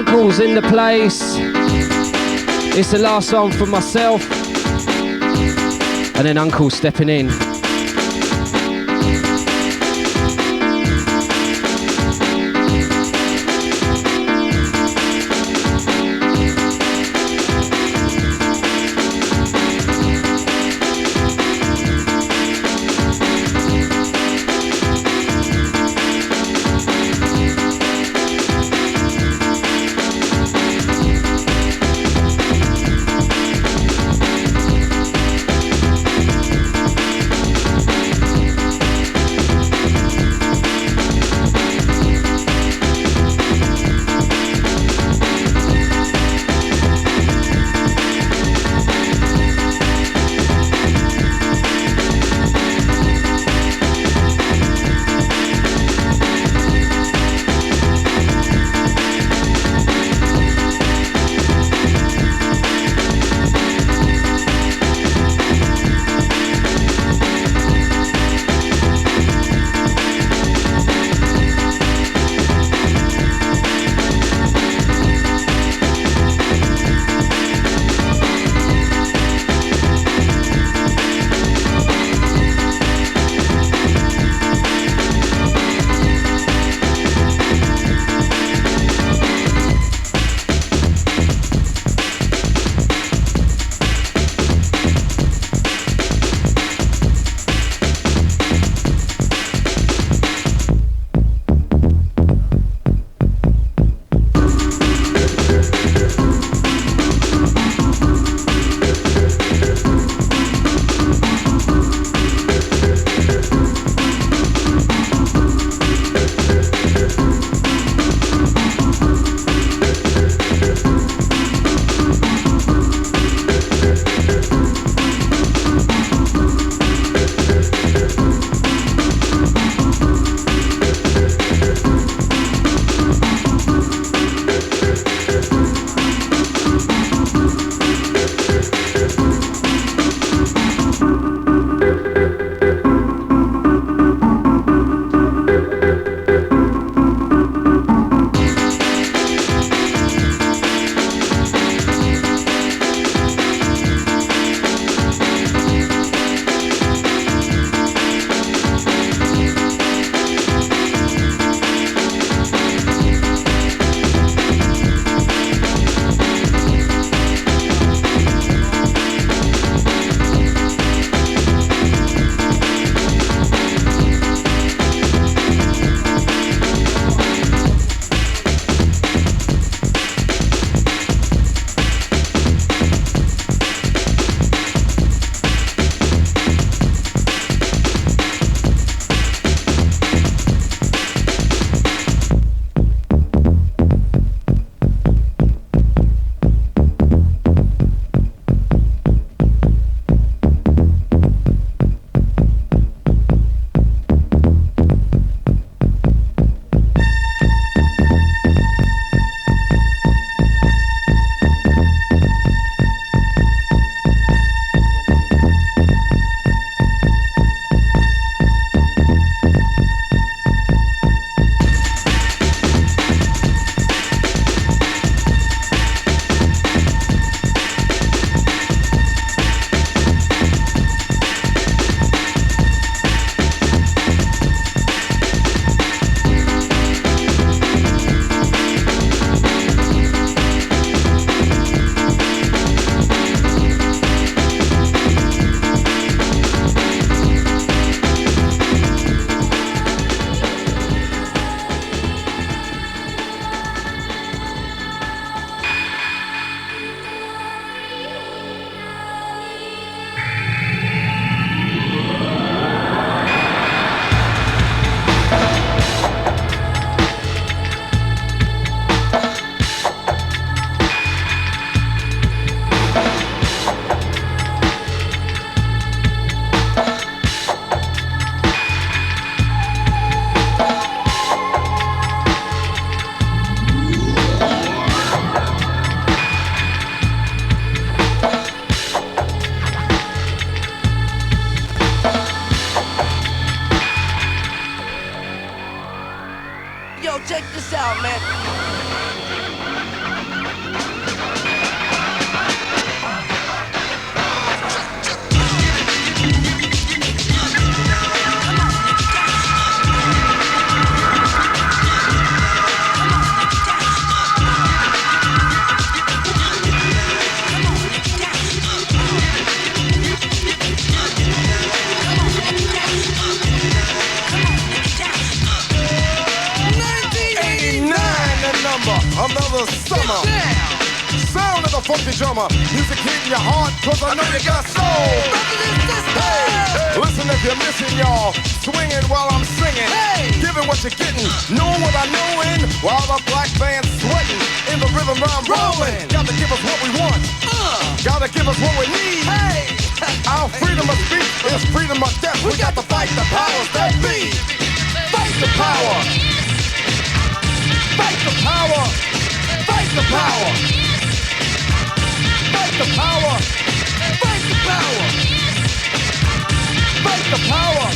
Uncle's in the place. It's the last one from myself. And then Uncle stepping in. funky drummer. Music hitting your heart, cause I know you got soul. Hey, listen if you're missing, y'all. Swinging while I'm singing. Hey, giving what you're getting. Knowing what I know in. While the black band's sweating. In the rhythm I'm rolling. Gotta give us what we want. Gotta give us what we need. Hey, our freedom of speech is freedom of death. We got to fight the powers that be. Fight the power. Fight the power. Fight the power. Fight the power. Fight the power. Fight the power.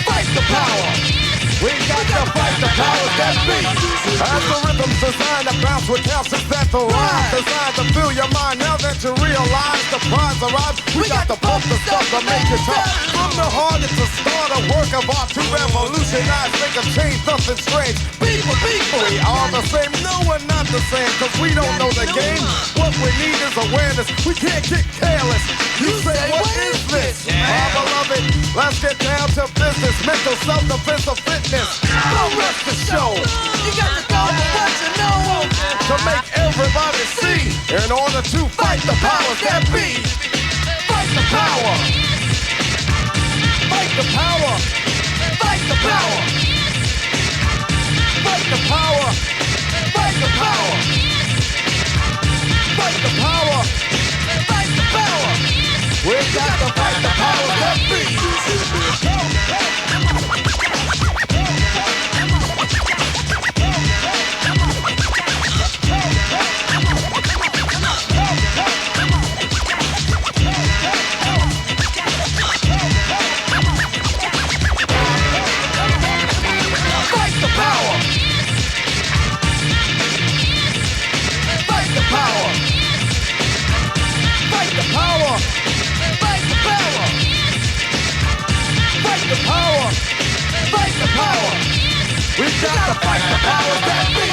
Fight the power. We got to fight the powers that be. As the rhythm's designed to bounce with calcium that the rhyme designed to fill your mind. Now that you realize the prize arrives, we got to pump the stuff to make it tough. From the heart, it's a start, a work of art to revolutionize, make a change, something strange. People, we are the same. No, we're not the same, cause we don't know the game. What we need is awareness. We can't get careless. You say, what is this? My beloved, let's get down to business. Mental self-defense of fitness. Don't rush the show. You got to go for what you know. To make everybody see. In order to fight the powers that be. Fight the power. Fight the power. Fight the power. Fight the power. Fight the power. Fight the power. Fight the power. We got to fight the powers that be. We got to fight the powers that be.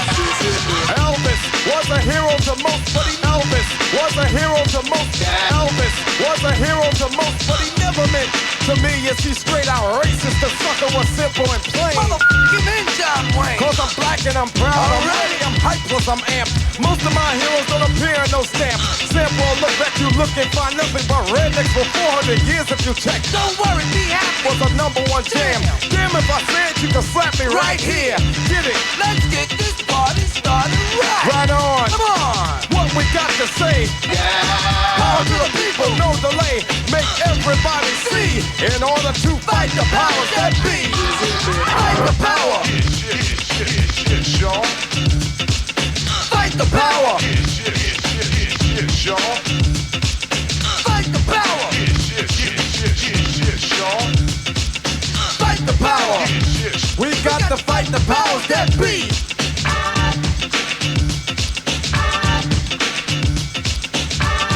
Elvis was a hero to most, but he Elvis was a hero to most. Elvis was a hero to most, but he never meant to me. Is he straight out racist? The sucker was simple and plain. Motherfucking in John Wayne. Cause I'm black and I'm proud. Already I'm hyped plus I'm amped. Most of my heroes don't appear in no stamp. Sample look back, you look and find nothing but rednecks for 400 years if you check. Don't worry, be happy. Was a #1 jam. Damn if I said you can slap me right here. Get it? Let's get this party started right. Right on. Come on. What we got to say? Yeah. Power to the people, no delay. Make everybody see. In order to fight the powers that be. Fight the power. Shit, Sean. Fight the power. Shit, Sean. Fight the power. Shit, Sean. Fight the power. We got to fight the powers that be.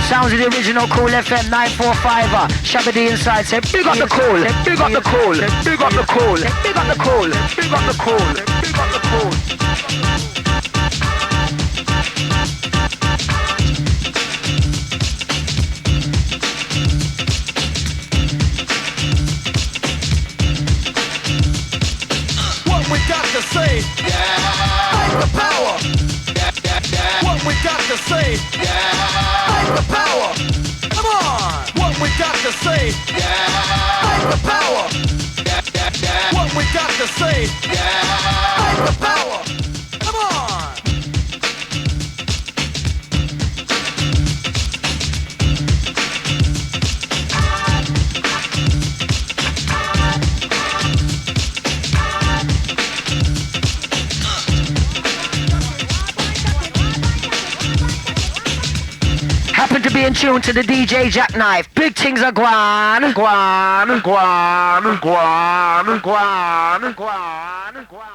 Sounds of the original Kool FM 945. Shabba D inside. Say big up the Kool. Big up the Kool. Big up the Kool. Big up the Kool. Big up the Kool. Big up the Kool. Say, yeah. Fight the power. What we got to say, yeah. Fight the power. Come on. What we got to say, yeah. Fight the power. What we got to say, yeah. Fight the power. Come on. To be in tune to the DJ Jackknife. Big things are guan. Guan, guan, guan, guan, guan, guan.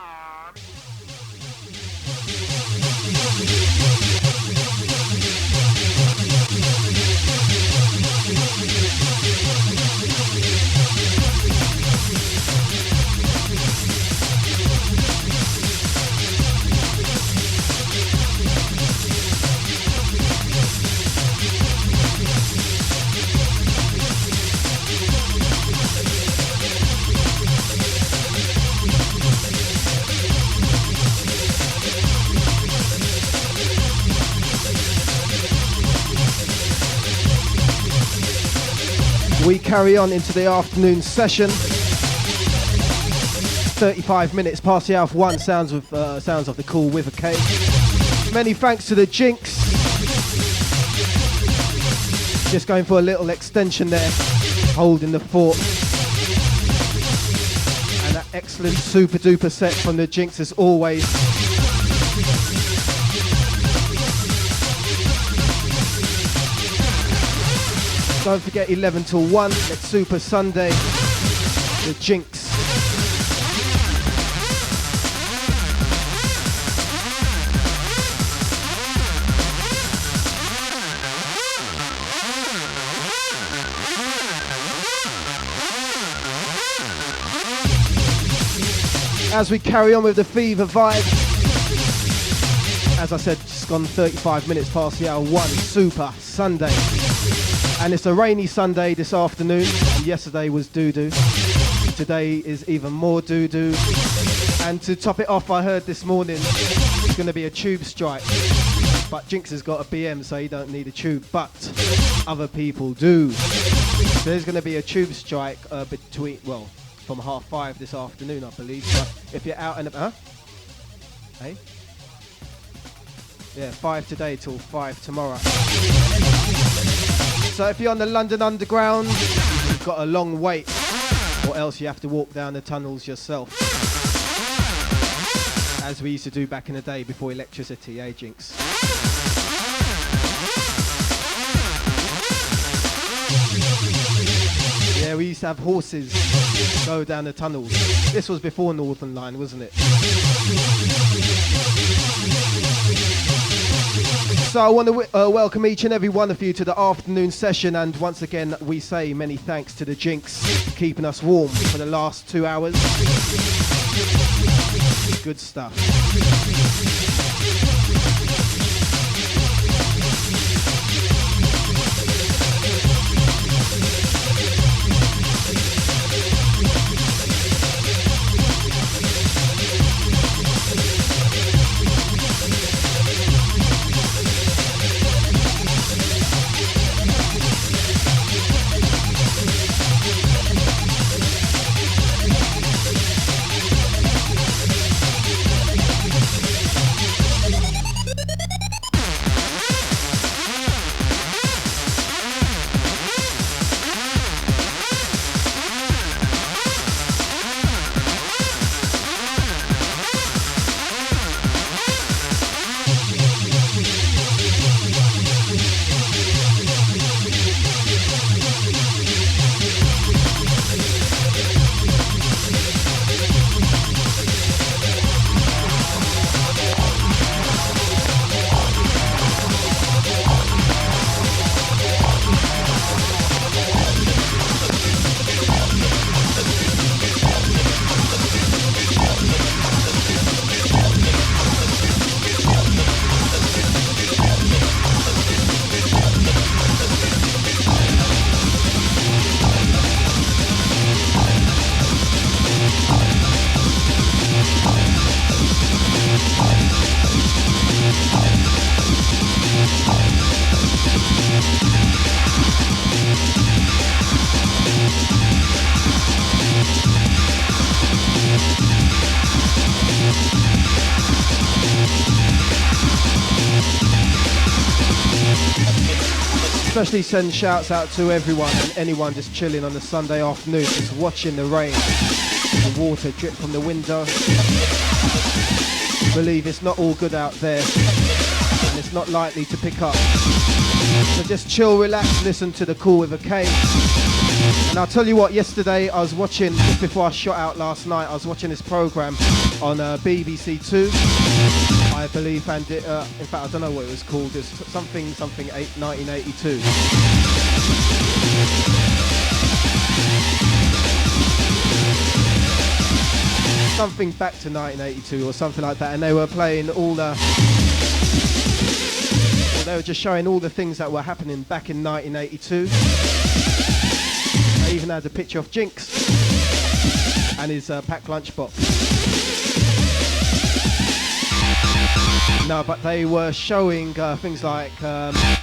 We carry on into the afternoon session. 35 minutes past the hour of 1. Sounds of the Kool with a K. Many thanks to the Jinx. Just going for a little extension there, holding the fort. And that excellent super duper set from the Jinx as always. Don't forget 11 till 1, next Super Sunday, the Jinx. As we carry on with the Fever vibe, as I said, just gone 35 minutes past the hour 1, Super Sunday. And it's a rainy Sunday this afternoon, and yesterday was doo-doo. Today is even more doo-doo. And to top it off, I heard this morning it's going to be a tube strike. But Jinx has got a BM, so he don't need a tube, but other people do. So there's going to be a tube strike between, well, from 5:30 this afternoon, I believe. But if you're out and about, hey? Yeah, 5 today till 5 tomorrow. So if you're on the London Underground, you've got a long wait, or else you have to walk down the tunnels yourself. As we used to do back in the day before electricity, eh, Jinx? Yeah, we used to have horses go down the tunnels. This was before Northern Line, wasn't it? So I want to welcome each and every one of you to the afternoon session, and once again we say many thanks to the Jinx for keeping us warm for the last 2 hours. Good stuff. Especially send shouts out to everyone and anyone just chilling on a Sunday afternoon, just watching the rain, the water drip from the window. Believe it's not all good out there, and it's not likely to pick up. So just chill, relax, listen to the Kool with a K. And I'll tell you what, yesterday I was watching, just before I shot out last night, I was watching this programme on BBC Two, I believe, and it, in fact I don't know what it was called, it's something 1982. Something back to 1982 or something like that, and they were playing all the, well, they were just showing all the things that were happening back in 1982. They even had a picture of Jinx and his packed lunchbox. No, but they were showing things like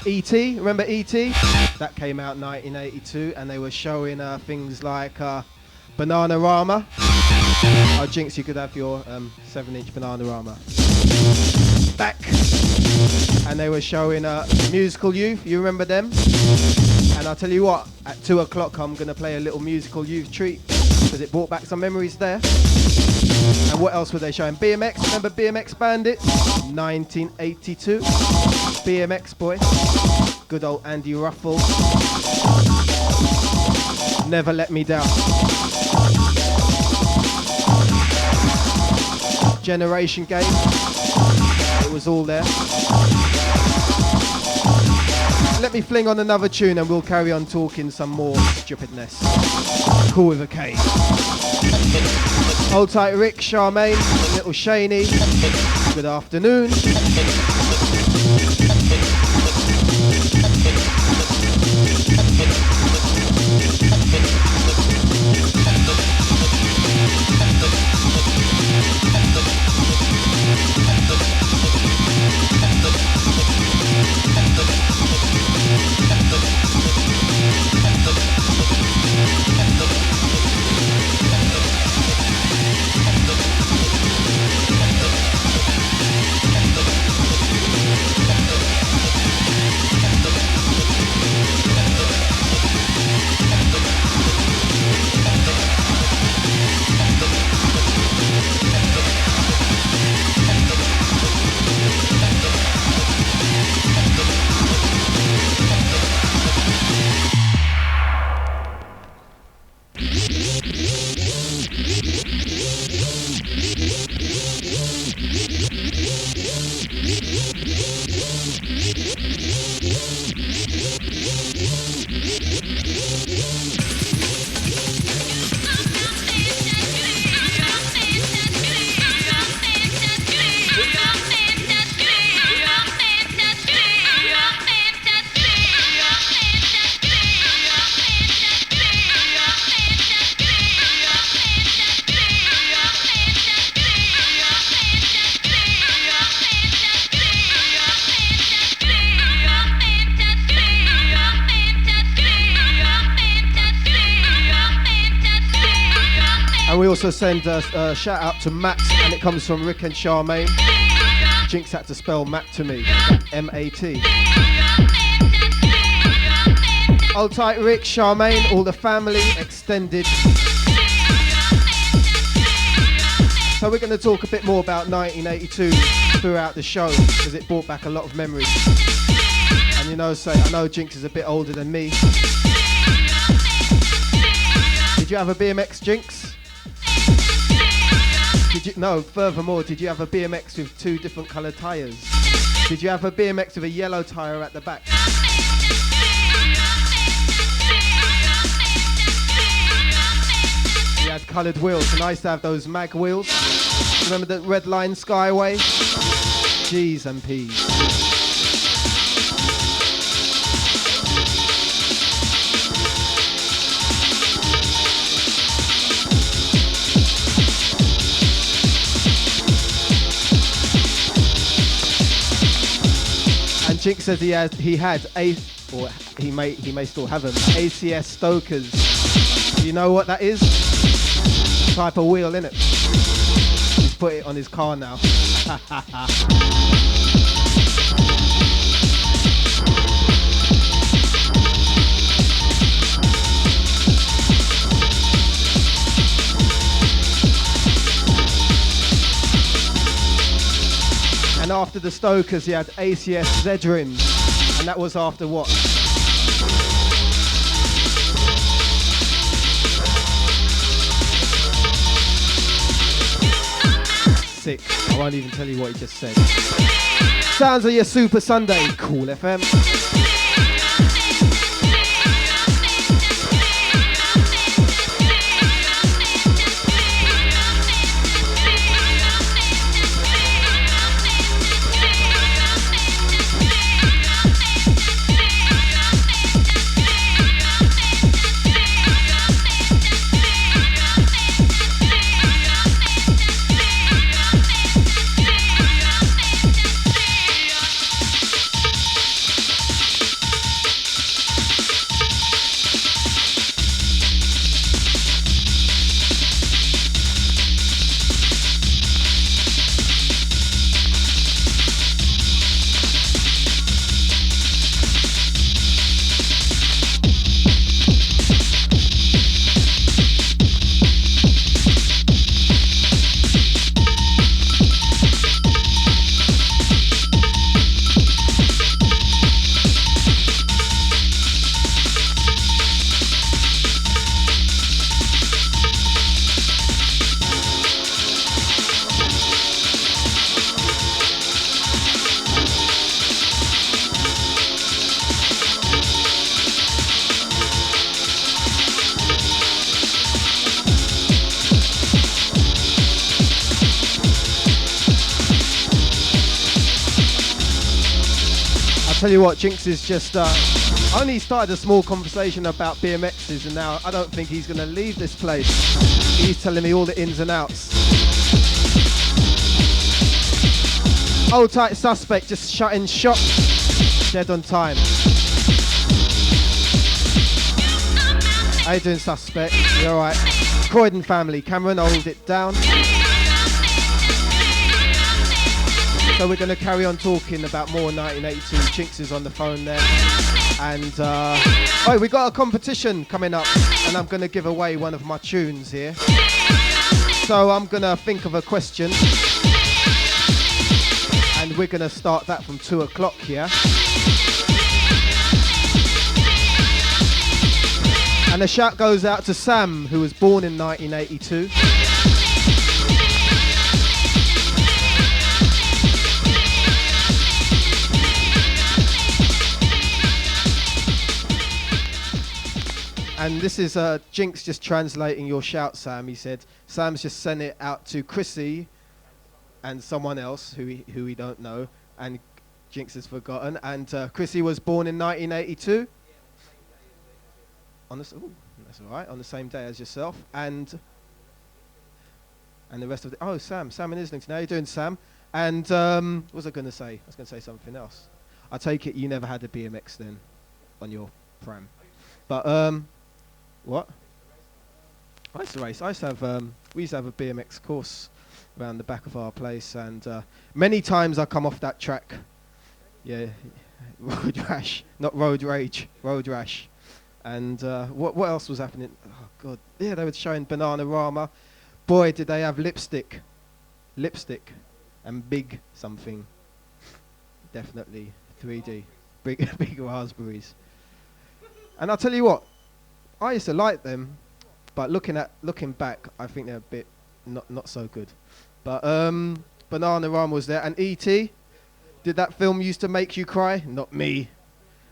E.T. Remember E.T.? That came out 1982, and they were showing things like Bananarama. Oh, Jinx, you could have your 7-inch Bananarama. Back. And they were showing Musical Youth. You remember them? And I'll tell you what, at 2 o'clock I'm going to play a little Musical Youth treat because it brought back some memories there. And what else were they showing? BMX, remember BMX Bandits? 1982. BMX boy. Good old Andy Ruffle. Never Let Me Down. Generation Game. It was all there. Let me fling on another tune and we'll carry on talking some more stupidness. Kool with a K. Hold tight Rick, Charmaine, little Shaney. Good afternoon. We also send a shout out to Matt, and it comes from Rick and Charmaine. Jinx had to spell Matt to me, M-A-T. Hold tight Rick, Charmaine, all the family, extended. So we're going to talk a bit more about 1982 throughout the show, because it brought back a lot of memories. And you know, I know Jinx is a bit older than me. Did you have a BMX, Jinx? Furthermore, did you have a BMX with 2 different coloured tyres? Did you have a BMX with a yellow tyre at the back? You had coloured wheels, and I used to have those mag wheels. Remember the Red Line Skyway? G's and P's. Jinx says he may still have them. ACS Stokers. Do you know what that is? Type of wheel, innit? He's put it on his car now. And after the Stokers, he had ACS Z-Rims, and that was after what? Sick. I won't even tell you what he just said. Sounds of your Super Sunday, Kool FM. Tell you what, Jinx is just only started a small conversation about BMXs, and now I don't think he's going to leave this place. He's telling me all the ins and outs. Old tight suspect just shutting shop, dead on time. How you doing, suspect? You alright? Croydon family, Cameron, hold it down. So we're going to carry on talking about more 1982. Jinx is on the phone there. And, oh, we got a competition coming up, and I'm going to give away one of my tunes here. So I'm going to think of a question, and we're going to start that from 2 o'clock here. And the shout goes out to Sam, who was born in 1982. And this is Jinx just translating your shout, Sam. He said, Sam's just sent it out to Chrissy and someone else who we don't know, and Jinx has forgotten. And Chrissy was born in 1982. That's all right. On the same day as yourself, and the rest of the. Oh, Sam in Islington. How you doing, Sam? And what was I going to say? I was going to say something else. I take it you never had a BMX then, on your pram, but what? I used to race. I used to have. We used to have a BMX course around the back of our place, and many times I come off that track. Yeah, road rash, not road rage, road rash. And what else was happening? Oh God, yeah, they were showing Bananarama. Boy, did they have lipstick, and big something. Definitely 3D, big raspberries. And I'll tell you what, I used to like them, but looking back, I think they're a bit not so good. But Bananarama was there, and E.T. Did that film used to make you cry? Not me.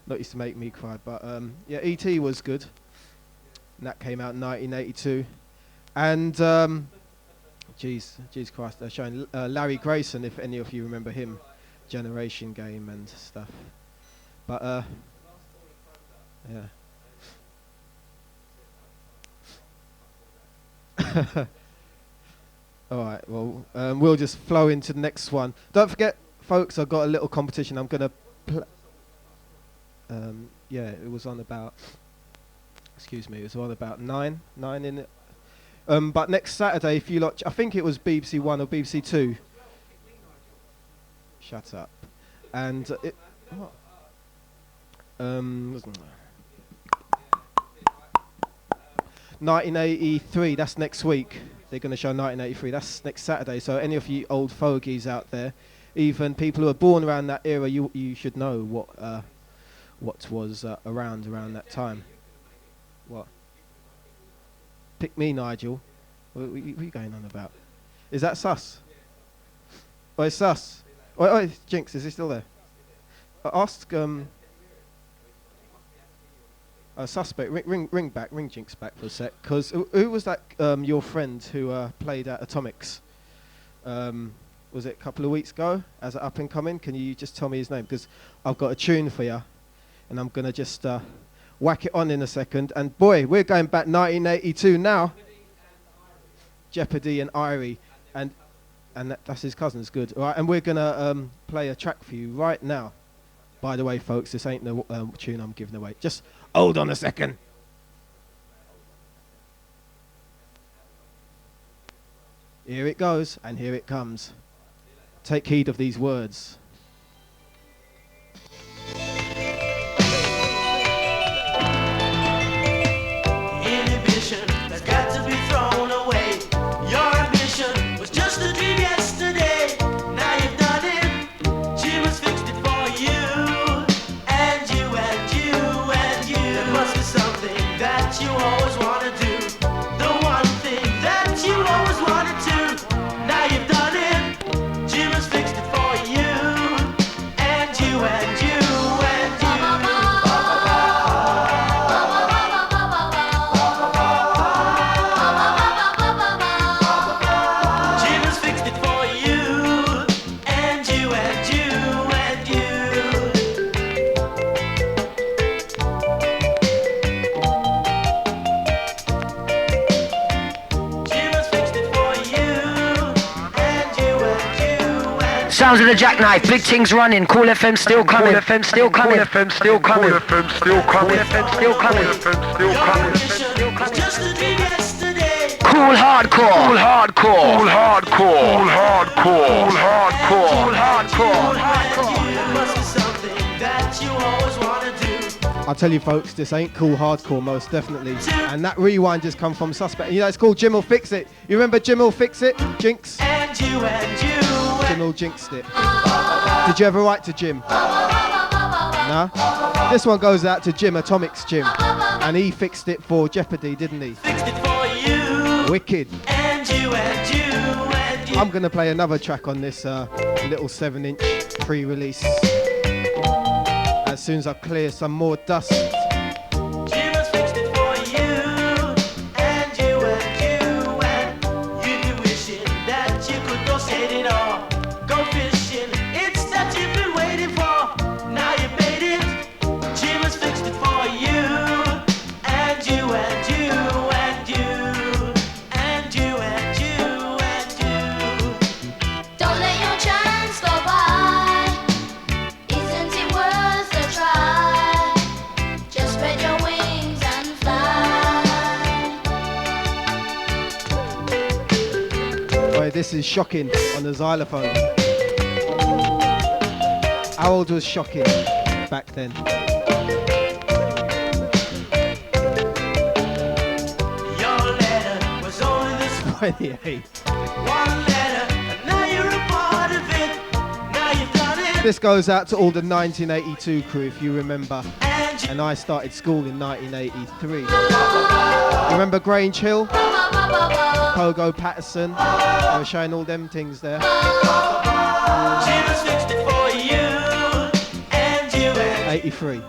Not used to make me cry, but yeah, E.T. was good. And that came out in 1982. And jeez Christ, they're showing Larry Grayson, if any of you remember him, Generation Game and stuff. But yeah. All right, well, we'll just flow into the next one. Don't forget, folks, I've got a little competition. I'm gonna yeah, it was on about. Excuse me, it was on about 9 in it. But next Saturday, if you lot, I think it was BBC One or BBC Two. Shut up. And it. What? 1983. That's next week. They're going to show 1983. That's next Saturday. So any of you old fogies out there, even people who were born around that era, you should know what was around that time. What? Pick me, Nigel. What are you going on about? Is that sus? Oh, it's sus. Oh, Jinx, is he still there? Ask suspect. Ring Jinx back for a sec. Because who was that? Your friend who played at Atomics? Was it a couple of weeks ago as an up and coming? Can you just tell me his name? Because I've got a tune for you, and I'm gonna just whack it on in a second. And boy, we're going back 1982 now. Jeopardy and Irie, and that's his cousin's good. All right, and we're gonna play a track for you right now. By the way, folks, this ain't the tune I'm giving away. Just hold on a second. Here it goes, and here it comes. Take heed of these words. Inhibition has got to be thrown away. Your ambition was just a dream yesterday. Now you've done it. Jim's fixed it for you. And you and you and you. There must be something that you always want to do. The one thing that you always wanted to. Now you've done it. Jim has fixed it for you. And you and you. Sounds of the jackknife, big things running. Kool FM still coming. Kool FM still coming. Kool FM still coming. Kool FM still coming. Kool FM still coming. Kool Hardcore. Kool Hardcore. Kool Hardcore. Kool Hardcore. Kool Hardcore. Kool I'll tell you folks, this ain't Kool Hardcore, most definitely. And that rewind just come from Suspect. You know, it's called Jim will fix it. You remember Jim will fix it? Jinx? Jim will jinxed it. Did you ever write to Jim? No? This one goes out to Jim, Atomic's Jim. And he fixed it for Jeopardy, didn't he? Wicked. I'm going to play another track on this little 7-inch pre-release. As soon as I clear some more dust. This is Shocking on the xylophone. How old was Shocking back then? Your letter was only this 28. One letter, and now you're a part of it. Now you've done it. This goes out to all the 1982 crew, if you remember. And I started school in 1983. Remember Grange Hill? Pogo Patterson, they were showing all them things there. Jim's fixed it for you, and you and 83.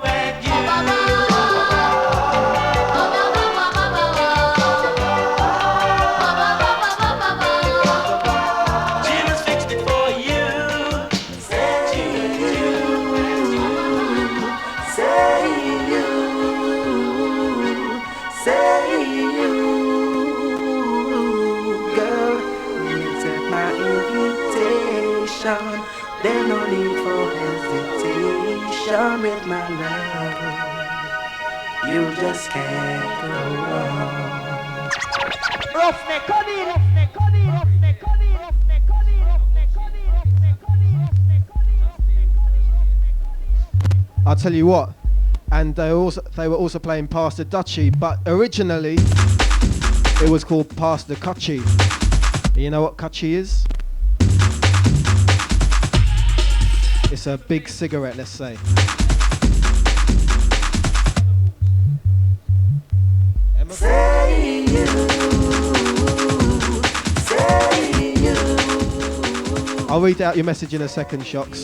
Jim's fixed it for you, say you. There's no need for hesitation with my love. You just can't go wrong. I'll tell you what, and they were also playing Pastor Dutchie, but originally it was called Pastor Cutchie. You know what Cutchie is? It's a big cigarette, let's say. Say you. I'll read out your message in a second, Shocks.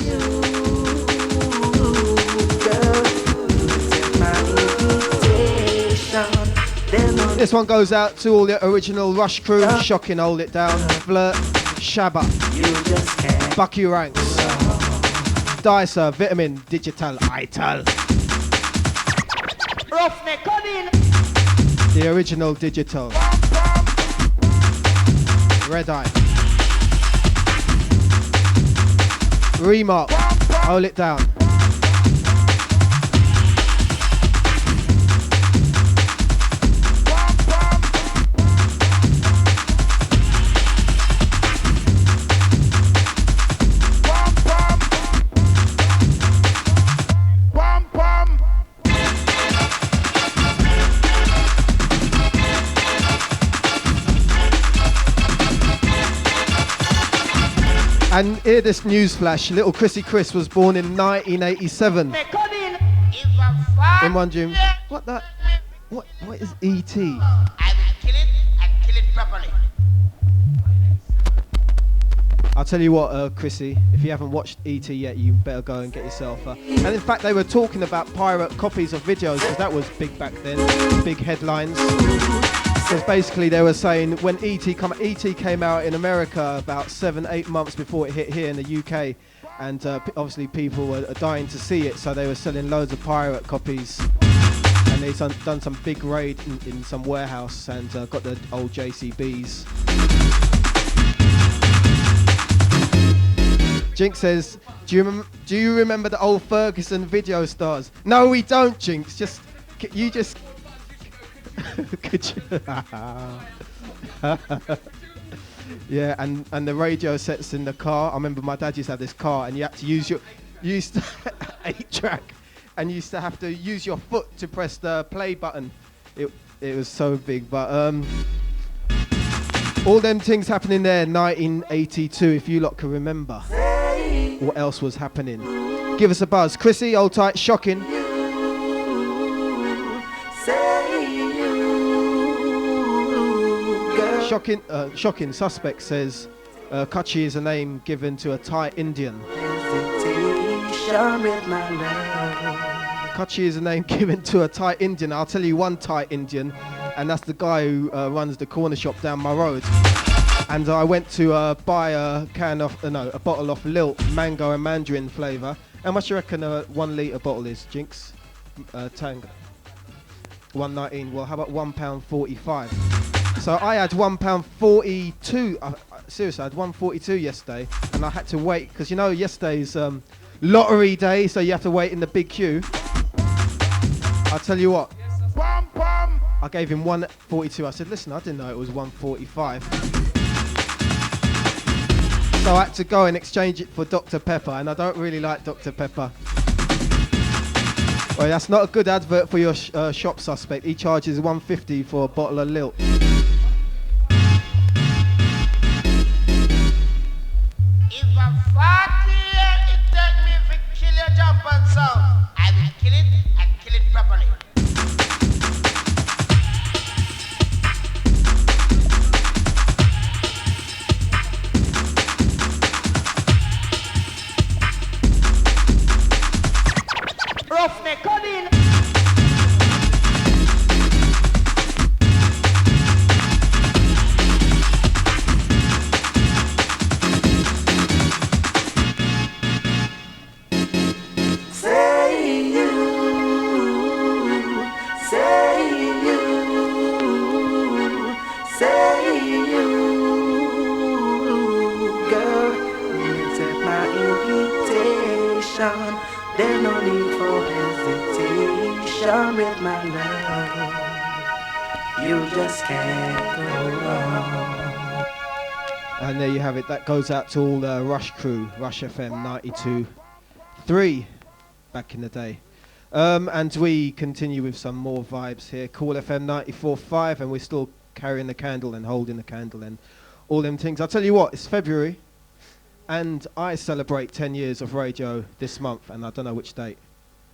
This one goes out to all the original Rush crew. Shocking, Hold It Down. Flirt, Shabba, Bucky Ranks, Dicer, Vitamin, Digital, Ital. The original Digital. Red Eye. Remark, Hold It Down. And hear this news flash, little Chrissy Chris was born in 1987. In one gym. What that? What is E.T.? I will kill it and kill it properly. I'll tell you what, Chrissy, if you haven't watched E.T. yet, you better go and get yourself and in fact, they were talking about pirate copies of videos, because that was big back then, big headlines. Because basically they were saying when E.T. came out in America about 7-8 months before it hit here in the UK, and obviously people were dying to see it, so they were selling loads of pirate copies, and they've done some big raid in some warehouse and got the old JCBs. Jinx says, do you remember the old Ferguson video stars? No, we don't, Jinx. You just... Could you... Yeah, and the radio sets in the car. I remember my dad used to have this car, and you had to use your... You used to... 8-track. And you used to have to use your foot to press the play button. It was so big, but... all them things happening there, 1982, if you lot can remember. What else was happening? Give us a buzz. Chrissy, hold tight, shocking. Shocking suspect says Kachi is a name given to a Thai Indian. Kachi is a name given to a Thai Indian. I'll tell you one Thai Indian, and that's the guy who runs the corner shop down my road. And I went to buy a bottle of Lilt mango and mandarin flavour. How much do you reckon a 1 litre bottle is, Jinx? Tango. 1.19. Well, how about £1.45? So I had £1.42. Seriously, I had £1.42 yesterday, and I had to wait because you know yesterday's lottery day, so you have to wait in the big queue. I'll tell you what. I gave him £1.42. I said, listen, I didn't know it was £1.45. So I had to go and exchange it for Dr. Pepper, and I don't really like Dr. Pepper. Well, that's not a good advert for your shop suspect. He charges £1.50 for a bottle of Lilt. If a 40 year it take me to kill your jump and sound, I will kill it and kill it properly. Roughneck, come in. There's no need for hesitation with my love. You just can't go wrong. And there you have it. That goes out to all the Rush crew, Rush FM 92.3 back in the day. And we continue with some more vibes here. Kool FM 94.5, and we're still carrying the candle and holding the candle and all them things. I'll tell you what, it's February. And I celebrate 10 years of radio this month, and I don't know which date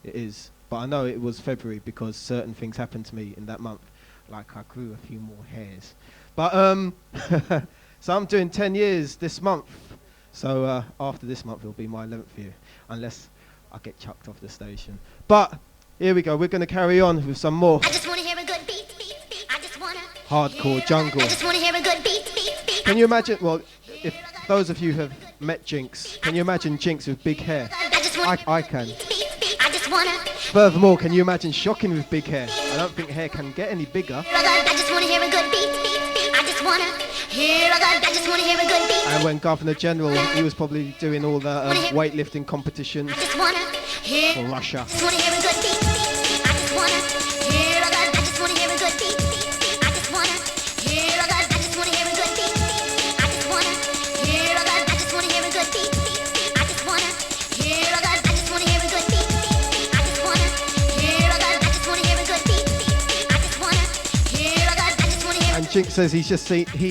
it is, but I know it was February because certain things happened to me in that month, like I grew a few more hairs. But so I'm doing 10 years this month. So after this month, it'll be my 11th year, unless I get chucked off the station. But here we go. We're going to carry on with some more. I just want to hear a good beat. I just want to hardcore jungle. I just want to hear a good beat. Can you imagine? Well, if those of you have met Jinx, can you imagine Jinx with big hair? I can. I just want to. Furthermore, can you imagine Shocking with big hair? I don't think hair can get any bigger. I just want to hear a good beat. I just want to hear a good. I just want to hear a good beat. And when Governor General, he was probably doing all the weightlifting competitions I just want to hear. for Russia. I just want to hear a good beat. I just want to hear a good. I just want to hear a good beat. I just want to hear a good. I just want to hear a good beat. I just want to hear a good. I just want to hear a good beat. I just want to hear a good. I just want to hear a good beat. I just want to hear a good. I just want to hear a good beat. I just want to hear a good. I just want to hear. And Jinx says he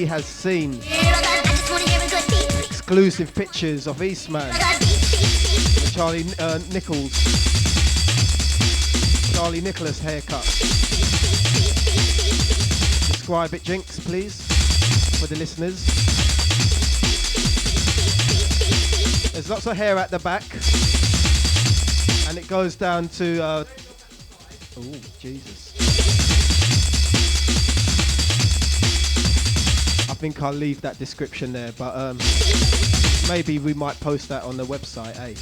has seen Hear a good. I just want to hear a good beat. exclusive pictures of Eastman, Charlie Nicholas haircut. Describe it, Jinx, please, for the listeners. There's lots of hair at the back, and it goes down to. Oh, Jesus. I think I'll leave that description there, but maybe we might post that on the website, eh?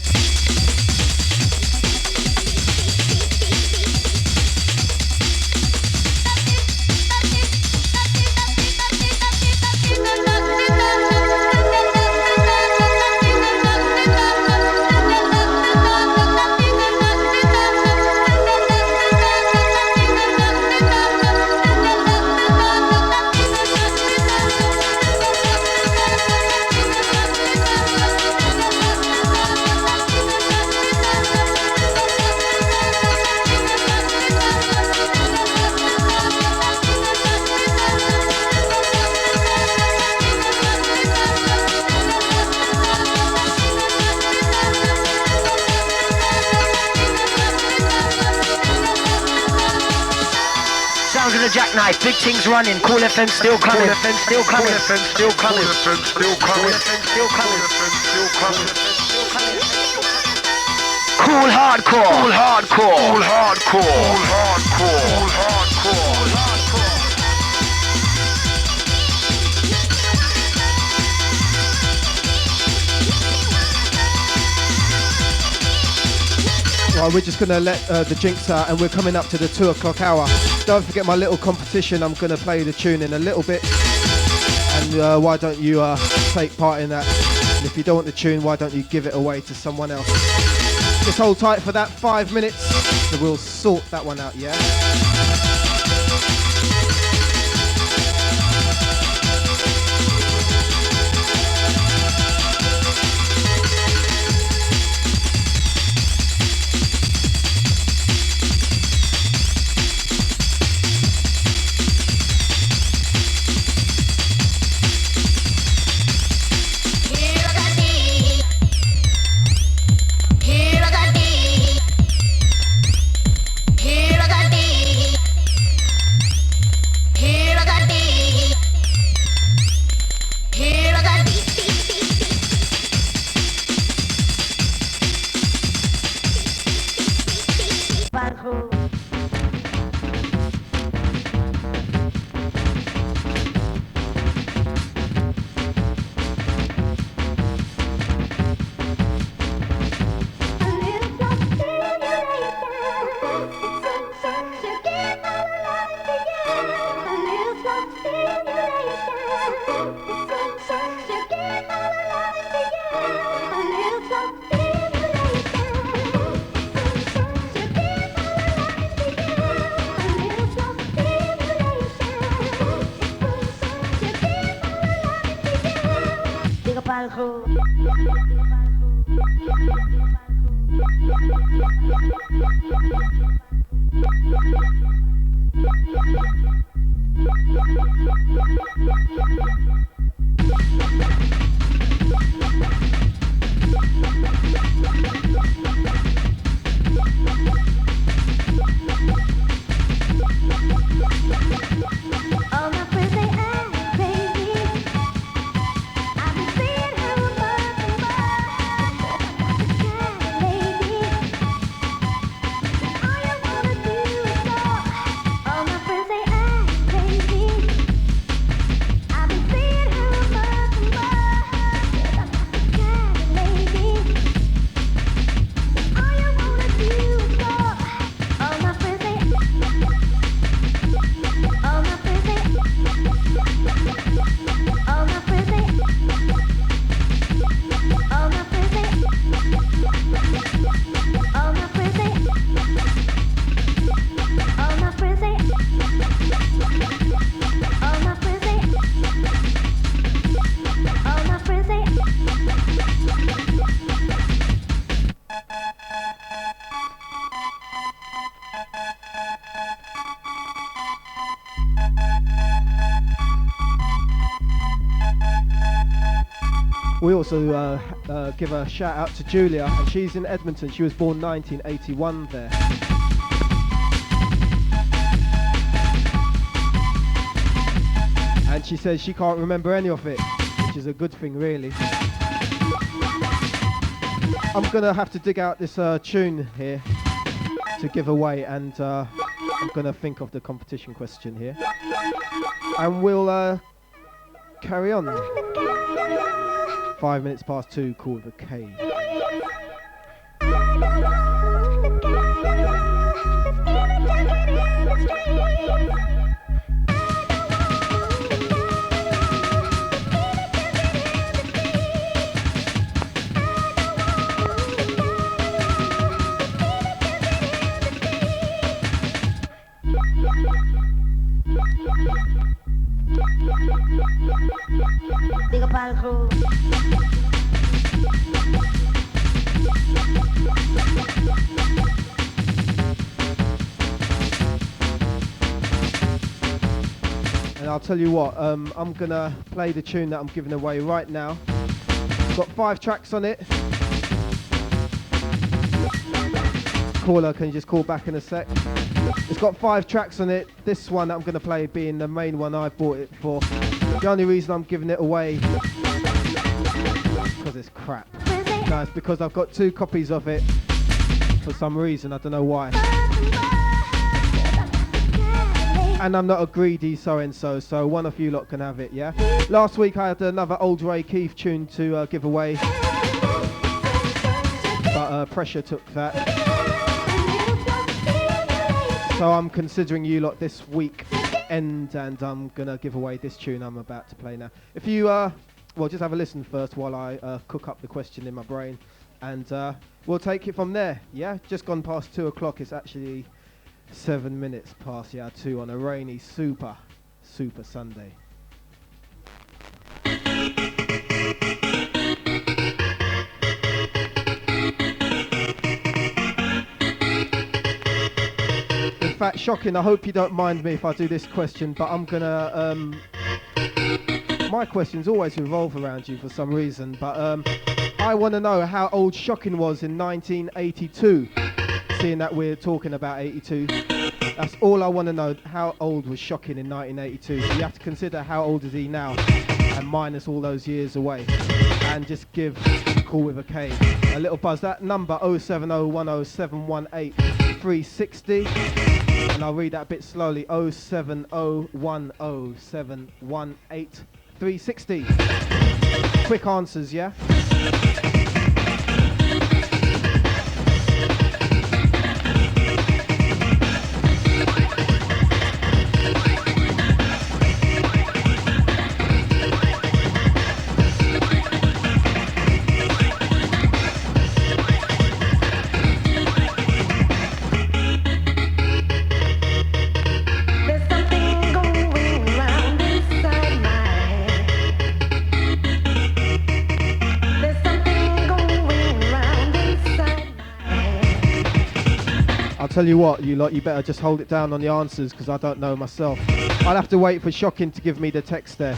jackknife, big things running. Kool FM still coming. Kool FM still coming. Kool FM still coming. Kool FM still coming. Kool FM still coming. Kool Hardcore. Kool Hardcore. Kool Hardcore. Kool Hardcore. Kool Hardcore. Well, we're just going to let the Jinx out and we're coming up to the 2 o'clock hour. Don't forget my little competition. I'm going to play the tune in a little bit. And why don't you take part in that? And if you don't want the tune, why don't you give it away to someone else? Just hold tight for that 5 minutes. So we'll sort that one out, yeah? We also give a shout out to Julia, and she's in Edmonton. She was born 1981 there. And she says she can't remember any of it, which is a good thing really. I'm gonna have to dig out this tune here to give away, and I'm gonna think of the competition question here. And we'll carry on. 5 minutes past 2, called The Cave. Big up all crew. And I'll tell you what, I'm gonna play the tune that I'm giving away right now. Got 5 tracks on it. caller can just call back in a sec. It's got 5 tracks on it. This one that I'm going to play being the main one I bought it for. The only reason I'm giving it away because it's crap. No, it's because I've got 2 copies of it for some reason. I don't know why. And I'm not a greedy so-and-so, so one of you lot can have it, yeah? Last week I had another old Ray Keith tune to give away, but Pressure took that. So I'm considering you lot this week end, and I'm going to give away this tune I'm about to play now. If you, well, just have a listen first while I cook up the question in my brain, and we'll take it from there, yeah? Just gone past 2 o'clock, it's actually 7 minutes past the hour 2 on a rainy super Sunday. In fact, shocking, I hope you don't mind me if I do this question, but I'm gonna my questions always revolve around you for some reason, but I want to know how old Shocking was in 1982. Seeing that we're talking about 82, that's all I want to know. How old was Shocking in 1982? So you have to consider how old is he now, and minus all those years away, and just give Kool with a K a little buzz. That number 07010718360, and I'll read that a bit slowly. 07010718360. Quick answers, yeah. Tell you what, you lot, you better just hold it down on the answers because I don't know myself. I'll have to wait for Shocking to give me the text there.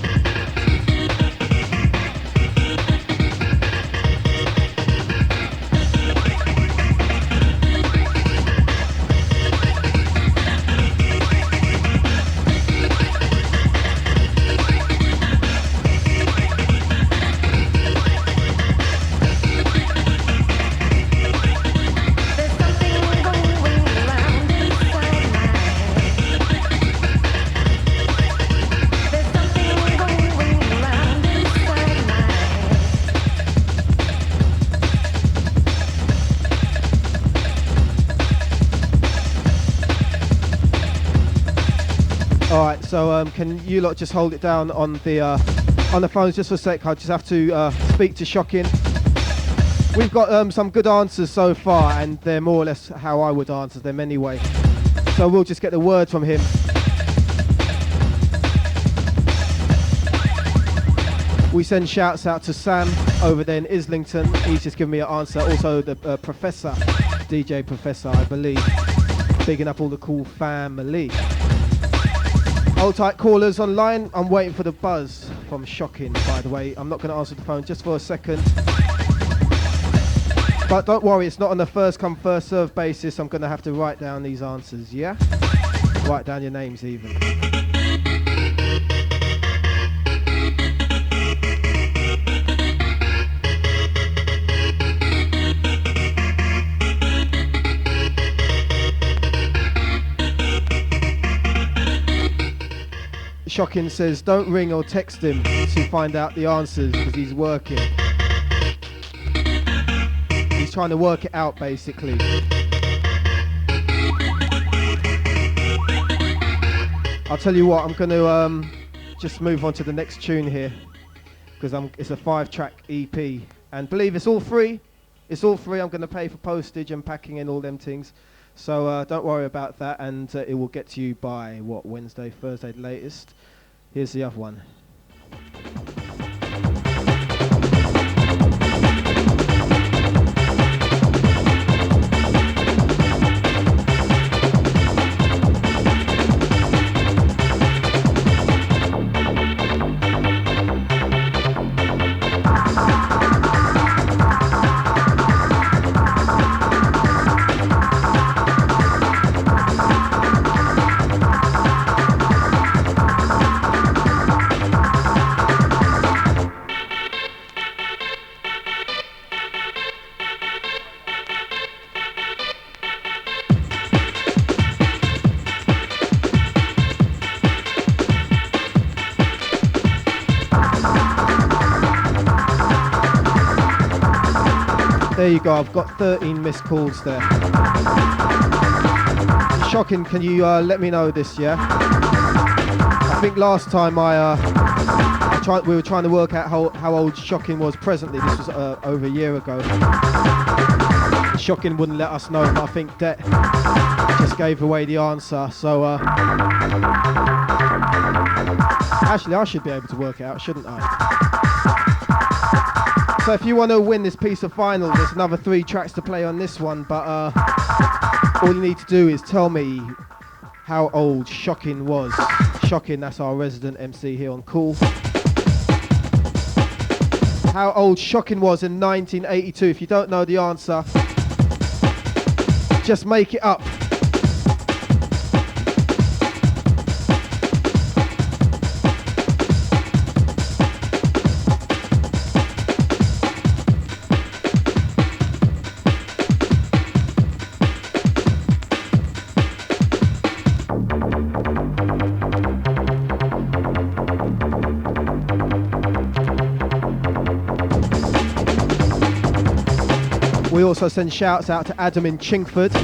Alright, so can you lot just hold it down on the phones just for a sec? I just have to speak to Shocking. We've got some good answers so far, and they're more or less how I would answer them anyway. So we'll just get the word from him. We send shouts out to Sam over there in Islington. He's just given me an answer. Also the Professor, DJ Professor, I believe. Bigging up all the Kool family. Hold tight, callers online. I'm waiting for the buzz from Shocking, by the way. I'm not going to answer the phone just for a second. But don't worry, it's not on a first come, first serve basis. I'm going to have to write down these answers, yeah? Write down your names even. Shocking says, don't ring or text him to find out the answers because he's working. He's trying to work it out, basically. I'll tell you what, I'm going to just move on to the next tune here because it's a 5-track EP. And believe it's all free. It's all free. I'm going to pay for postage and packing and all them things. So don't worry about that, and it will get to you by, what, Wednesday, Thursday latest. Here's the other one. There you go, I've got 13 missed calls there. Shocking, can you let me know this, yeah? I think last time we were trying to work out how old Shocking was presently. This was over a year ago. Shocking wouldn't let us know, but I think Det just gave away the answer. So actually, I should be able to work it out, shouldn't I? So if you want to win this piece of vinyl, there's another 3 tracks to play on this one, but all you need to do is tell me how old Shocking was. Shocking, that's our resident MC here on Kool. How old Shocking was in 1982. If you don't know the answer, just make it up. We also send shouts out to Adam in Chingford,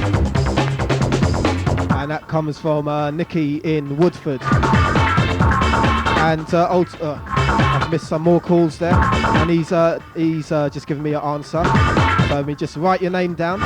and that comes from Nikki in Woodford. And I've missed some more calls there, and he's just given me an answer. So let me just write your name down.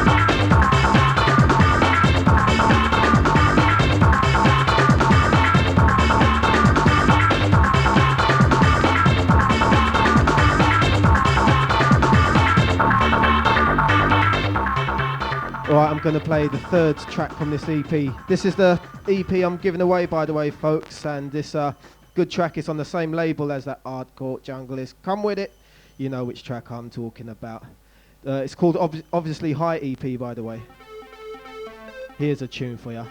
Alright, I'm going to play the 3rd track from this EP. This is the EP I'm giving away, by the way, folks, and this good track is on the same label as that Hardcore Jungle is. Come with it, you know which track I'm talking about. It's called obviously High EP, by the way. Here's a tune for ya.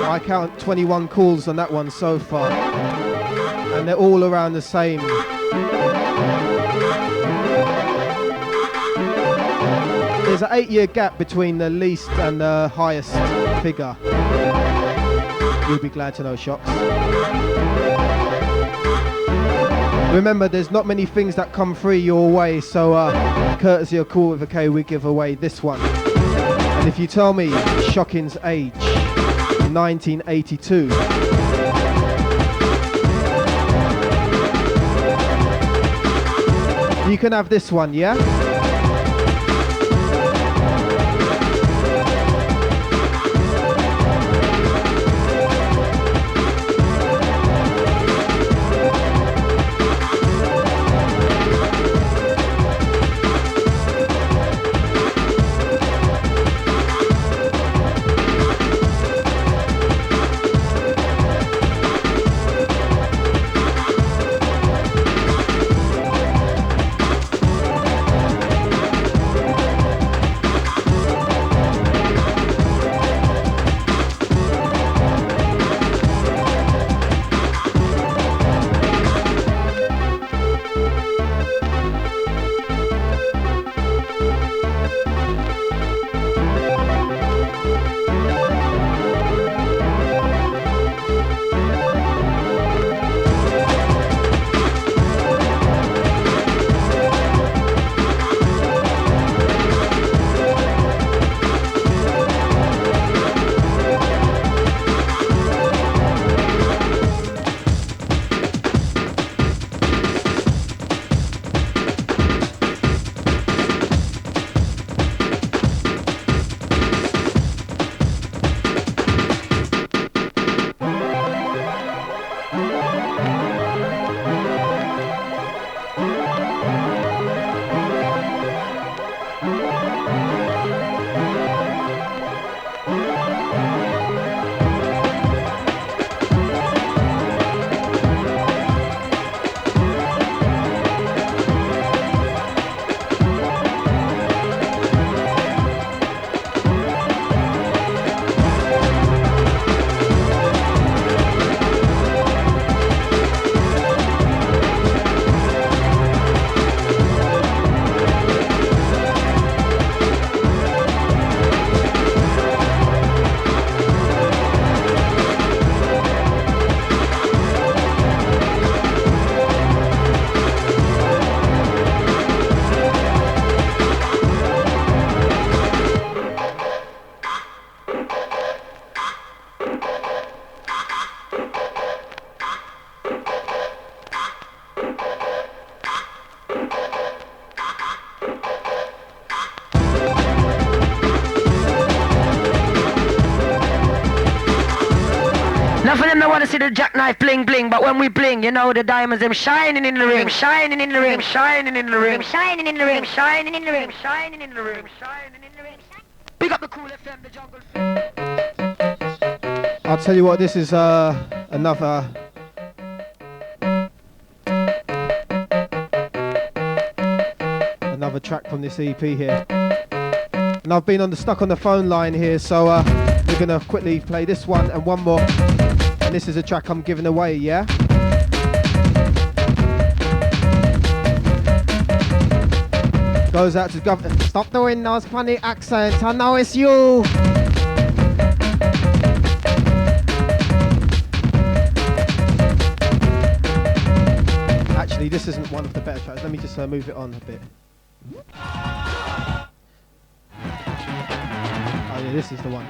I count 21 calls on that one so far, and they're all around the same. There's an 8-year gap between the least and the highest figure. You'll be glad to know, Shocks. Remember, there's not many things that come free your way, so courtesy of Kool with a K, we give away this one. And if you tell me Shocking's age, 1982. You can have this one, yeah? Enough of them don't want to see the jackknife bling bling, but when we bling, you know the diamonds them shining in the ring, shining in the ring, shining in the ring, shining in the ring, shining in the ring, shining in the ring, shining in the ring. Pick up the Kool FM, the jungle. I'll tell you what, this is another track from this EP here. And I've been stuck on the phone line here, so we're gonna quickly play this one and one more. And this is a track I'm giving away, yeah? Goes out to government. Stop doing those funny accents, I know it's you! Actually, this isn't one of the better tracks. Let me just move it on a bit. Oh yeah, this is the one.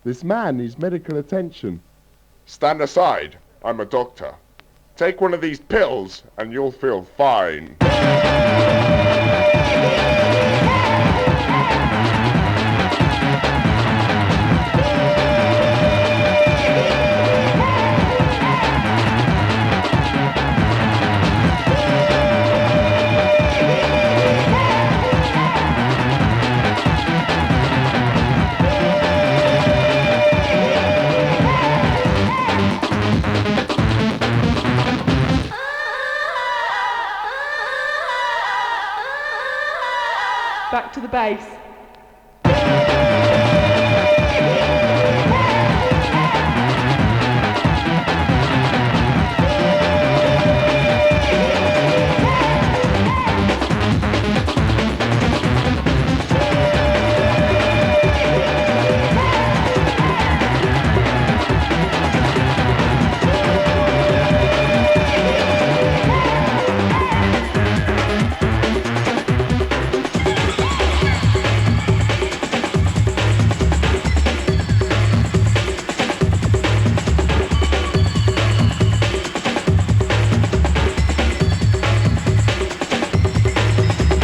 This man needs medical attention. Stand aside. I'm a doctor. Take one of these pills and you'll feel fine. Back to the base.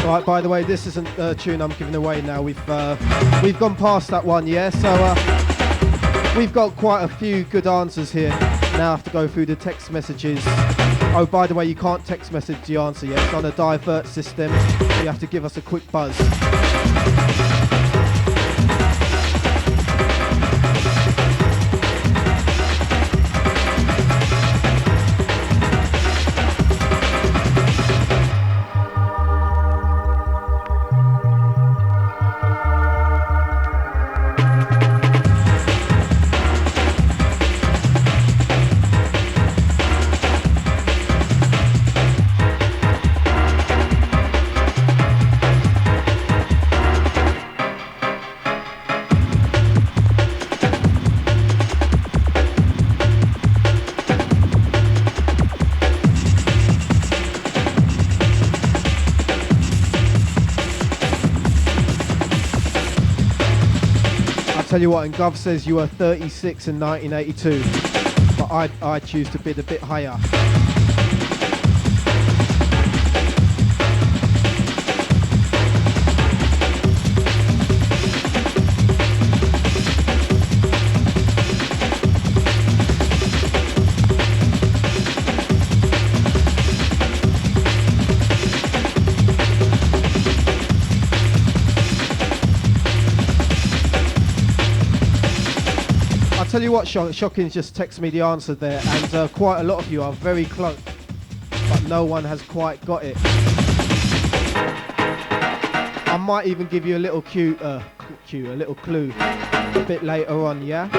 Right, by the way, this isn't a tune I'm giving away now. We've gone past that one, yeah? So we've got quite a few good answers here. Now I have to go through the text messages. Oh, by the way, you can't text message the answer yet. It's on a divert system. You have to give us a quick buzz. Tell you what, and Gov says you were 36 in 1982, but I choose to bid a bit higher. Tell you what, Shocking's just texted me the answer there, and quite a lot of you are very close. but no one has quite got it. I might even give you a little a little clue a bit later on, yeah?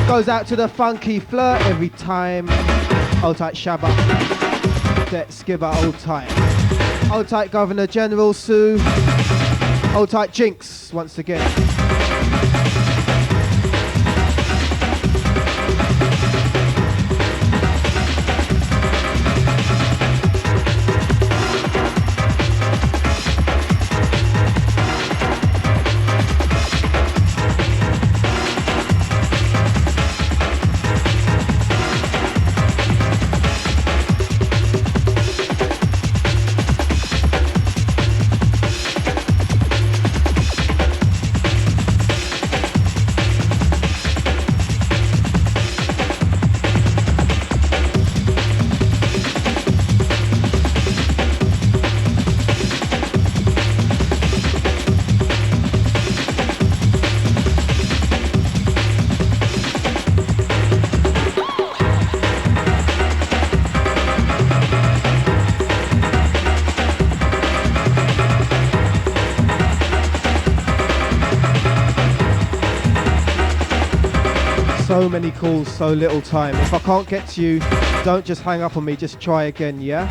Goes out to the funky flirt every time. Hold tight Shabba. Det Skibber, hold tight. Hold tight Governor General Sue. Hold tight Jinx once again. So many calls, so little time. If I can't get to you, don't just hang up on me, just try again, yeah?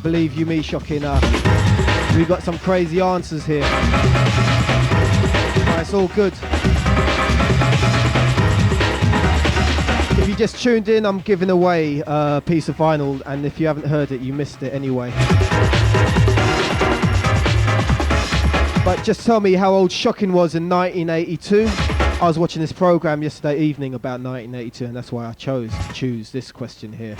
Believe you me, shocking. We've got some crazy answers here. It's all good. If you just tuned in, I'm giving away a piece of vinyl, and if you haven't heard it, you missed it anyway. But just tell me how old Shocking was in 1982. I was watching this program yesterday evening about 1982, and that's why I chose to choose this question here.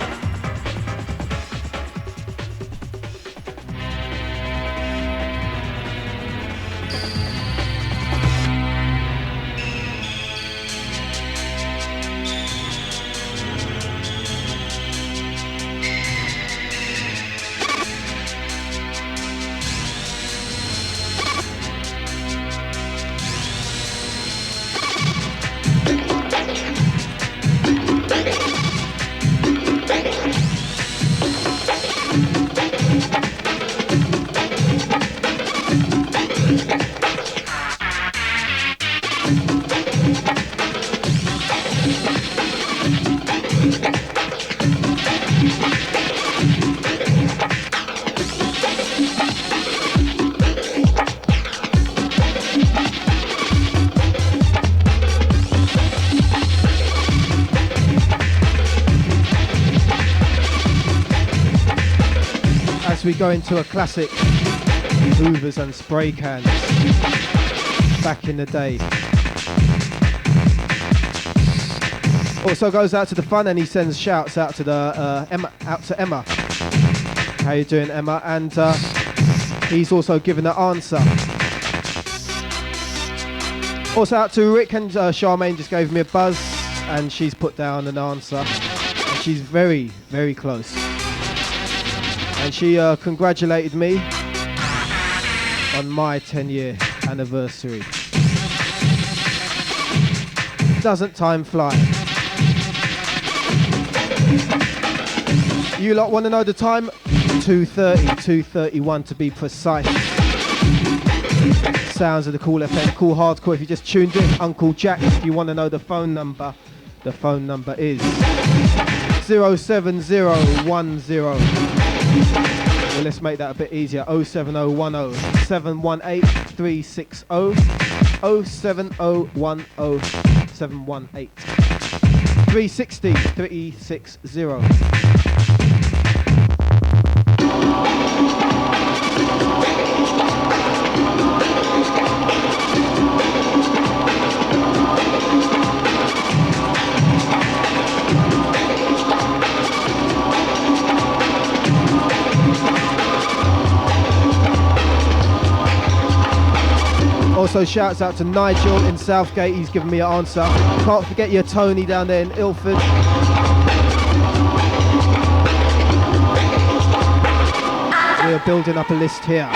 We go into a classic, Hoovers and spray cans back in the day. Also goes out to the fun, and he sends shouts out to the Emma. How you doing, Emma? And he's also given an answer. Also out to Rick, and Charmaine just gave me a buzz and she's put down an answer. And she's very, very close. And she congratulated me on my 10-year anniversary. Doesn't time fly? You lot want to know the time? 2:30, 2:31 to be precise. Sounds of the Kool FM, Kool Hardcore. If you just tuned in, Uncle Jack. If you want to know the phone number is 07010. Well, let's make that a bit easier. 07010 718 360. 07010 718 360 360. Also shouts out to Nigel in Southgate, he's given me an answer. Can't forget your Tony down there in Ilford. We're building up a list here.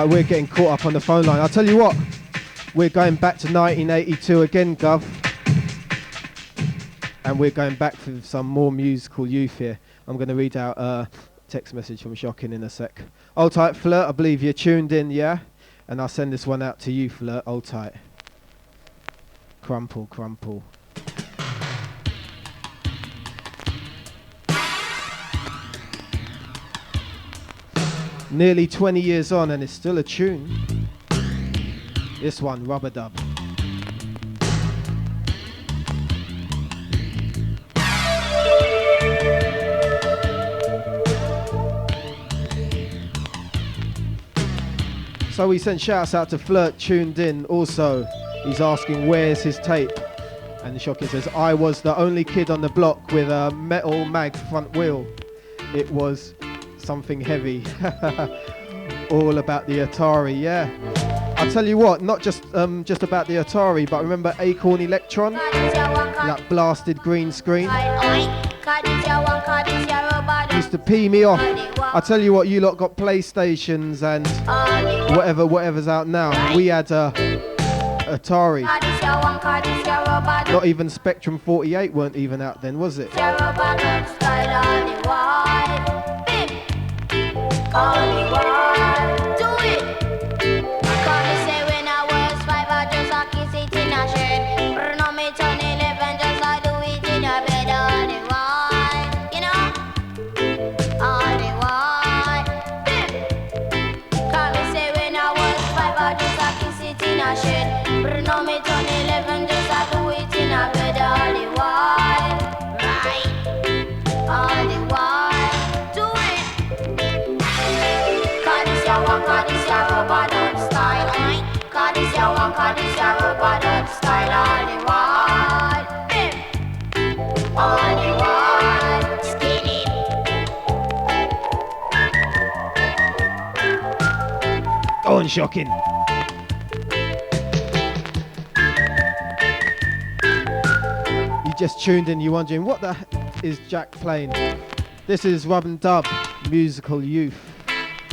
We're getting caught up on the phone line. I'll tell you what, we're going back to 1982 again, Gov. And we're going back for some more musical youth here. I'm going to read out a text message from Shocking in a sec. Hold tight, Flirt, I believe you're tuned in, yeah? And I'll send this one out to you, Flirt. Hold tight. Crumple, crumple. Nearly 20 years on and it's still a tune. This one, Rubber Dub. So we sent shouts out to Flirt, tuned in. Also, he's asking where's his tape. And Shocking says, I was the only kid on the block with a metal mag front wheel. It was something heavy. All about the Atari, yeah. I'll tell you what, not just about the Atari, but remember Acorn Electron? That blasted green screen. Used to pee me off. I'll tell you what, you lot got PlayStations and whatever's out now. We had Atari. Not even Spectrum 48 weren't even out then, was it? Do it. Call me say when I was 5, I just a kiss it in a shirt. Burn on me turn 11, just I do it in a bed all the while. You know, all the while. Call me say when I was 5, I just a kiss it in a shirt. Burn on me turn 11, just I do it in a bed all the while. Right, all the while. Cause this your rubber dub style. Cause this your rubber dub style. All the while, all the while, skinny. Go on, Shocking. You just tuned in, you're wondering what the is Jack playing? This is Rub and Dub, Musical Youth.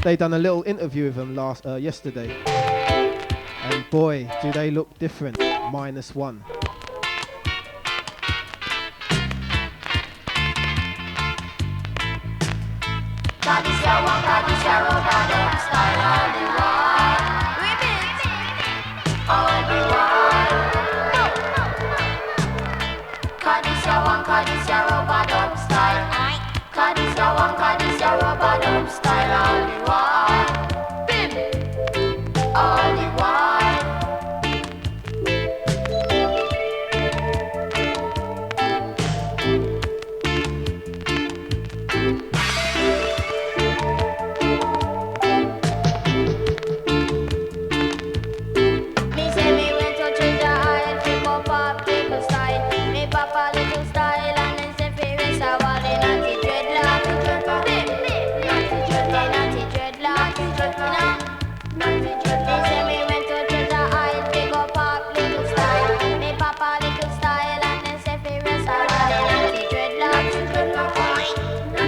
They done a little interview with them yesterday, and boy, do they look different. -1.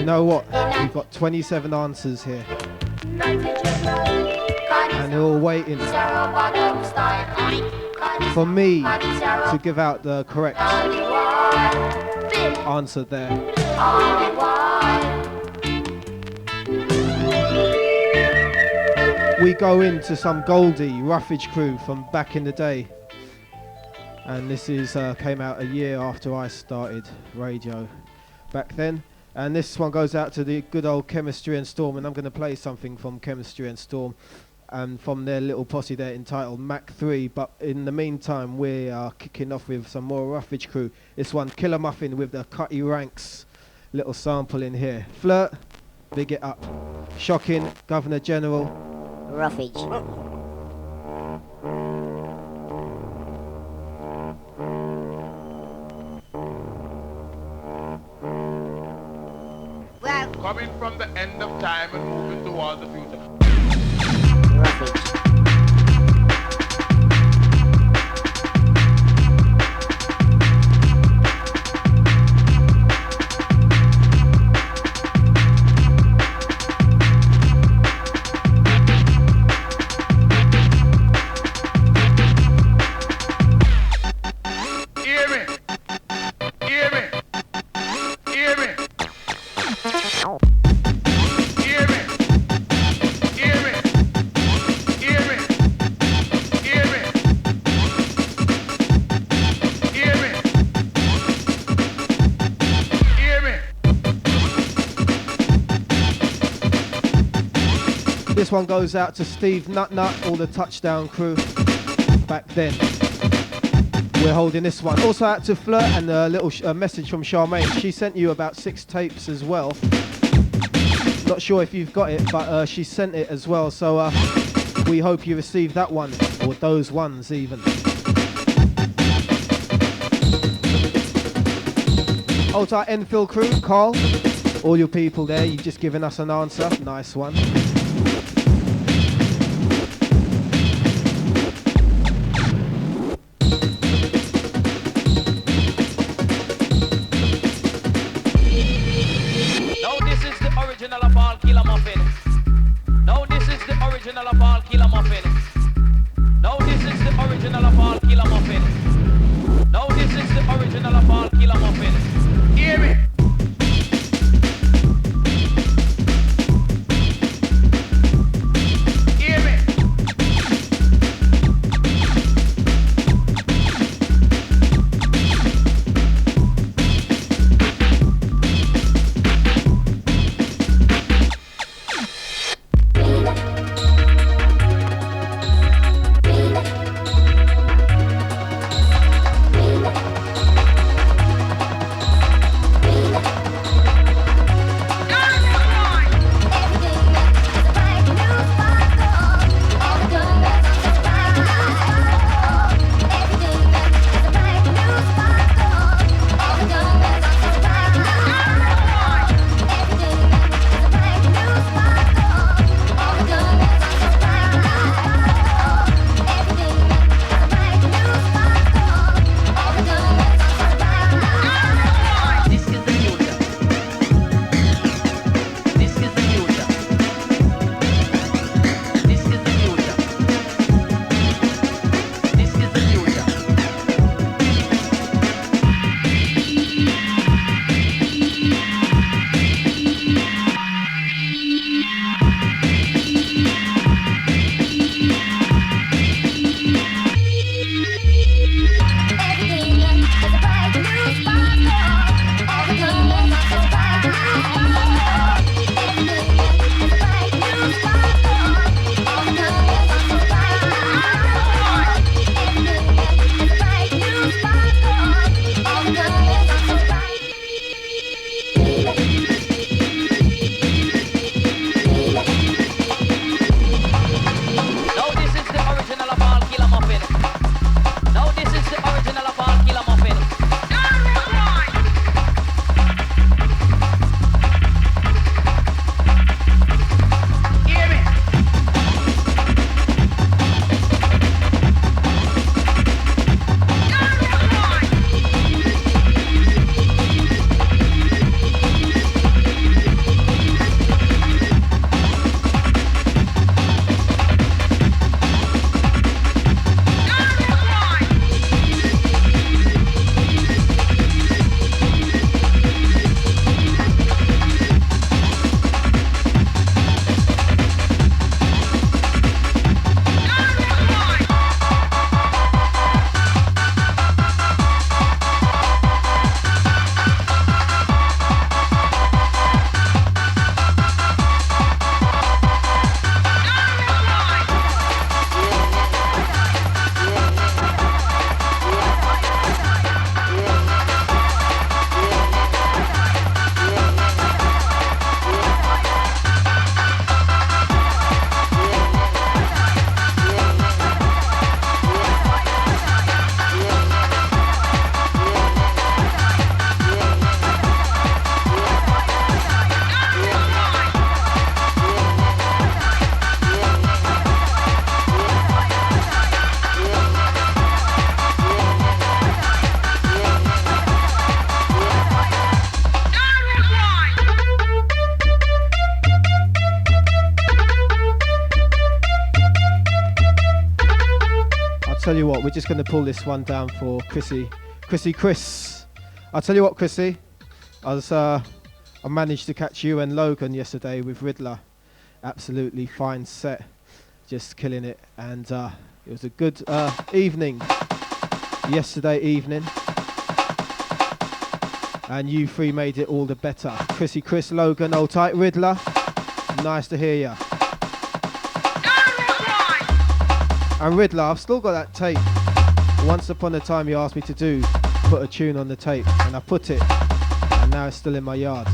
You know what? We've got 27 answers here. And they're all waiting for me to give out the correct answer there. We go into some Goldie Roughage crew from back in the day. And this is came out a year after I started radio back then. And this one goes out to the good old Chemistry and Storm, and I'm going to play something from Chemistry and Storm and from their little posse there entitled Mac 3. But in the meantime, we are kicking off with some more Roughage crew. This one, Killer Muffin with the Cutty Ranks little sample in here. Flirt, big it up. Shocking, Governor General. Roughage. Coming from the end of time and moving towards the future. Hear me. Hear me. Hear me. Hear me. Hear me. Hear me. Hear me. Hear me. Hear me. This one goes out to Steve Nutnut, all the Touchdown crew back then. We're holding this one. Also out to Flirt and a little message from Charmaine. She sent you about 6 tapes as well. Not sure if you've got it, but she sent it as well. So we hope you received that one, or those ones even. Hold tight, Enfield crew, Carl, all your people there. You've just given us an answer. Nice one. Tell you what, we're just going to pull this one down for Chris. I'll tell you what, Chrissy. I managed to catch you and Logan yesterday with Riddler. Absolutely fine set. Just killing it. And it was a good evening. Yesterday evening. And you three made it all the better. Chris, Logan, hold tight, Riddler. Nice to hear ya. And Riddler, I've still got that tape. Once upon a time you asked me to put a tune on the tape, and I put it, and now it's still in my yard.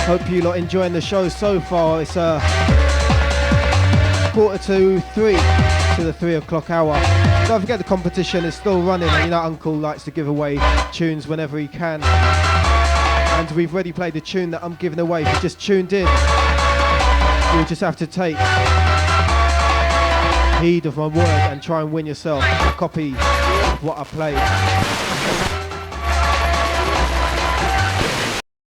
Hope you lot enjoying the show so far. It's 2:45 to the 3 o'clock hour. Don't forget the competition is still running, and you know Uncle likes to give away tunes whenever he can. And we've already played the tune that I'm giving away. If you just tuned in, you'll just have to take heed of my word and try and win yourself a copy of what I played.